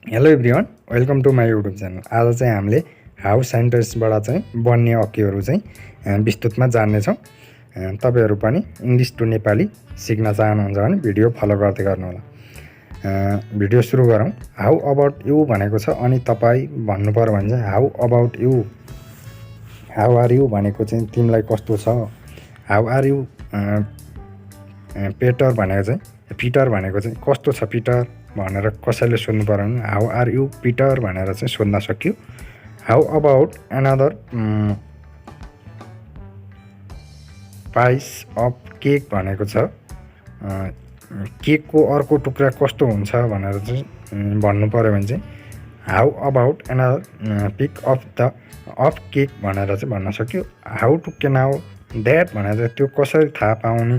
Hello everyone, welcome to my YouTube channel. आज चाहिँ हामीले हाउ सेन्टेन्सबाट चाहिँ बन्ने वाक्यहरू चाहिँ विस्तृतमा जान्नेछौँ। तपाईँहरू पनि इङ्ग्लिस टु नेपाली सिक्न चाहनुहुन्छ भने भिडियो फलो गर्दै गर्नुहोला। भिडियो सुरु गरौँ। हाउ अबाउट यु भनेको छ, अनि तपाईँ भन्नु पर्यो भने चाहिँ how about you. How are you भनेको चाहिँ तिमीलाई कस्तो छ। हाउ आर यु पेटर भनेको चाहिँ पिटर भनेको चाहिँ कस्तो छ पिटर भनेर कसैले सोध्नु पर्यो भने हाउ आर यु पिटर भनेर चाहिँ सोध्न सक्यो। How about another price of cake भनेको छ केकको अर्को टुक्रा कस्तो हुन्छ भनेर चाहिँ भन्नु पर्यो भने चाहिँ how about another piece of cake भनेर चाहिँ भन्न सक्यो। हाउ टु के नाउ द्याट भनेर चाहिँ त्यो कसरी थाहा पाउने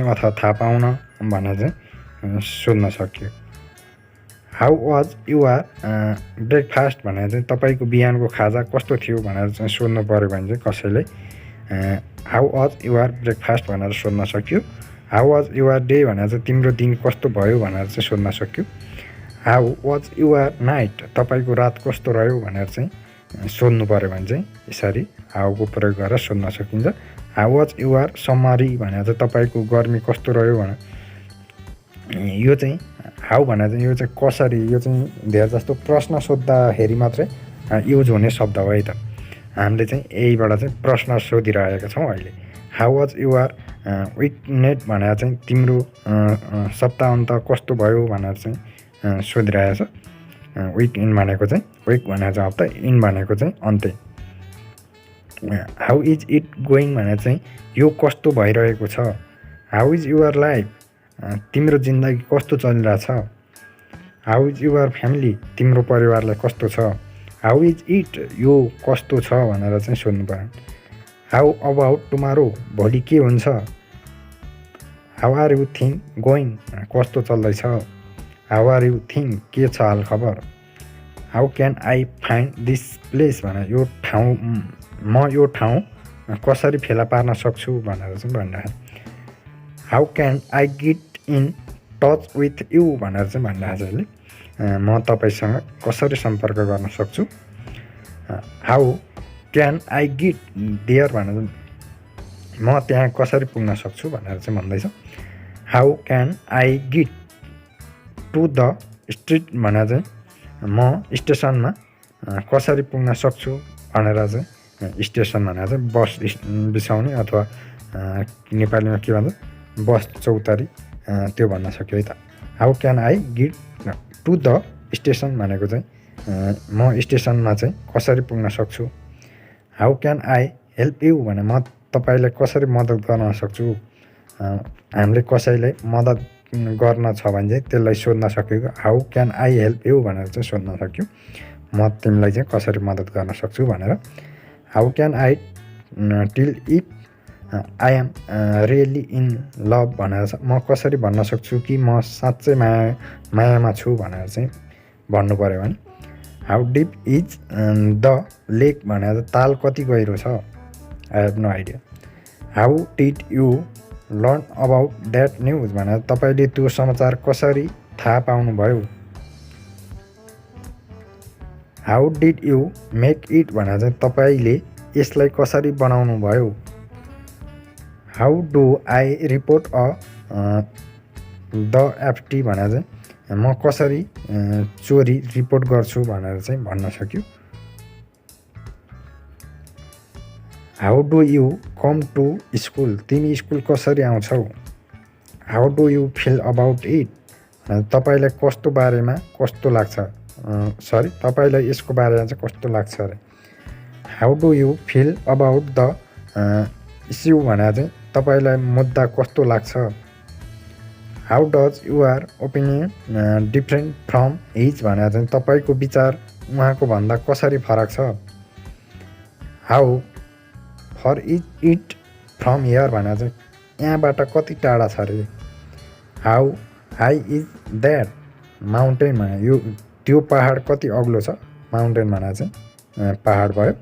अथवा थाहा पाउन भनेर चाहिँ सोध्न सक्यो। हाउ वाज युआर ब्रेकफास्ट भनेर चाहिँ तपाईँको बिहानको खाजा कस्तो थियो भनेर चाहिँ सोध्नु पऱ्यो भने चाहिँ कसैले हाउ वाज युआर ब्रेकफास्ट भनेर सोध्न सक्यो। हाउ वाज युआर डे भनेर चाहिँ तिम्रो दिन कस्तो भयो भनेर चाहिँ सोध्न सक्यो। हाउ वाज युआर नाइट तपाईँको रात कस्तो रह्यो भनेर चाहिँ सोध्नु पऱ्यो भने चाहिँ यसरी हाउको प्रयोग गरेर सोध्न सकिन्छ। हाउ वाज युआर समरी भनेर चाहिँ तपाईँको गर्मी कस्तो रह्यो भने यो चाहिँ हाउ भनेर चाहिँ यो चाहिँ कसरी, यो चाहिँ धेरै जस्तो प्रश्न सोद्धाखेरि मात्रै युज हुने शब्द हो है त। हामीले चाहिँ यहीबाट चाहिँ प्रश्न सोधिरहेका छौँ अहिले। हाउ वाज युआर विकनेट भनेर चाहिँ तिम्रो सप्ताहन्त कस्तो भयो भनेर चाहिँ सोधिरहेको छ। विक इन भनेको चाहिँ विक भनेर चाहिँ हप्ता, इन भनेको चाहिँ अन्त्य। हाउ इज इट गोइङ भनेर चाहिँ यो कस्तो भइरहेको छ। हाउ इज युआर लाइफ तिम्रो जिन्दगी कस्तो चलिरहेछ। हाउ इज युआर फ्यामिली तिम्रो परिवारलाई कस्तो छ। हाउ इज इट यो कस्तो छ भनेर चाहिँ सोध्नु पर्यो। हाउ अबाउट टुमारो भोलि के हुन्छ। How are you thing going कस्तो चल्दैछ। हाउ आर यु थिङ के छ हाल खबर। How can I find this place भनेर यो ठाउँ म यो ठाउँ कसरी फेला पार्न सक्छु भनेर चाहिँ भनिरहेको। How can I get in touch with you भनेर चाहिँ भनिरहेको छ यसले। म तपाईँसँग कसरी सम्पर्क गर्न सक्छु। How can I get there भनेर म त्यहाँ कसरी पुग्न सक्छु भनेर चाहिँ भन्दैछ। How can I get to the street भनेर चाहिँ म स्टेसनमा कसरी पुग्न सक्छु भनेर चाहिँ स्टेसन भनेर चाहिँ बस बिसाउने अथवा नेपालीमा के भन्छ बस चौतारी त्यो भन्न सक्यो है त। How can I get to the station भनेको चाहिँ म स्टेसनमा चाहिँ कसरी पुग्न सक्छु। How can I help you भने म तपाईँलाई कसरी मद्दत गर्न सक्छु। हामीले कसैलाई मद्दत गर्न छ भने चाहिँ त्यसलाई सोध्न सकेको how can I help you भनेर चाहिँ सोध्न सक्यो, म तिमीलाई चाहिँ कसरी मद्दत गर्न सक्छु भनेर। How can I tell if I am really in love भनेर म कसरी भन्न सक्छु कि म साँच्चै मायामा छु भनेर चाहिँ भन्नु पऱ्यो भने। How deep is the lake भनेर ताल कति गहिरो छ। I have no idea. How did you learn about that news भनेर तपाईँले त्यो समाचार कसरी थाहा पाउनुभयो। How did you make it भनेर चाहिँ तपाईँले यसलाई कसरी बनाउनु भयो। How do I report the FT भनेर चाहिँ म कसरी चोरी रिपोर्ट गर्छु भनेर चाहिँ भन्न सक्यो। How do you come to school तिमी स्कुल कसरी आउँछौ। How do you feel about it तपाईँलाई कस्तो बारेमा कस्तो लाग्छ, तपाईँलाई यसको बारेमा चाहिँ कस्तो लाग्छ अरे। How do you feel about the issue भनेर चाहिँ तपाईँलाई मुद्दा कस्तो लाग्छ। How does your opinion different from his भनेर चाहिँ तपाईँको विचार उहाँको भन्दा कसरी फरक छ। How far is it from here भनेर चाहिँ यहाँबाट कति टाढा छ अरे। How high is that mountain भने यो त्यो पहाड कति अग्लो छ। माउन्टेन भनेर चाहिँ पहाड भयो।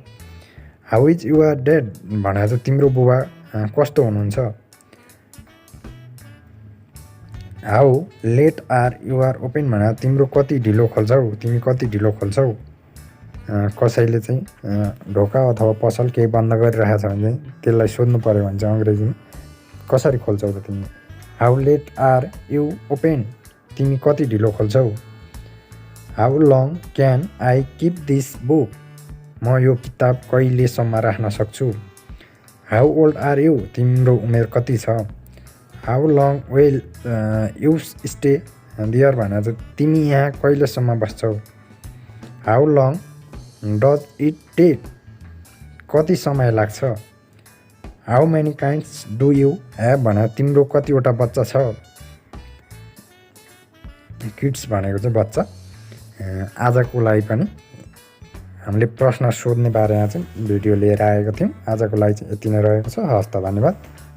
हाउ इज युआर ड्याड भनेर चाहिँ तिम्रो बुबा कस्तो हुनुहुन्छ। How late are your open भने तिम्रो कति ढिलो खोल्छौ, तिमी कति ढिलो खोल्छौ। कसैले चाहिँ ढोका अथवा पसल केही बन्द गरिरहेको छ भने चाहिँ त्यसलाई सोध्नु पऱ्यो भने चाहिँ अङ्ग्रेजीमा कसरी खोल्छौ त तिमी। How late are you open, तिमी कति ढिलो खोल्छौ। How long can I keep this book, म यो किताब कहिलेसम्म राख्न सक्छु। हाउ ओल्ड आर यु, तिम्रो उमेर कति छ। How long will you stay there भने चाहिँ तिमी यहाँ कहिलेसम्म बस्छौ। How long does it take, कति समय लाग्छ। How many kinds do you have भने तिम्रो कतिवटा बच्चा छ। किड्स भनेको चाहिँ बच्चा। आजको लागि पनि हामीले प्रश्न सोध्ने बारेमा चाहिँ भिडियो लिएर आएको थियौँ। आजको लागि चाहिँ यति नै रहेको छ। हस् त, धन्यवाद।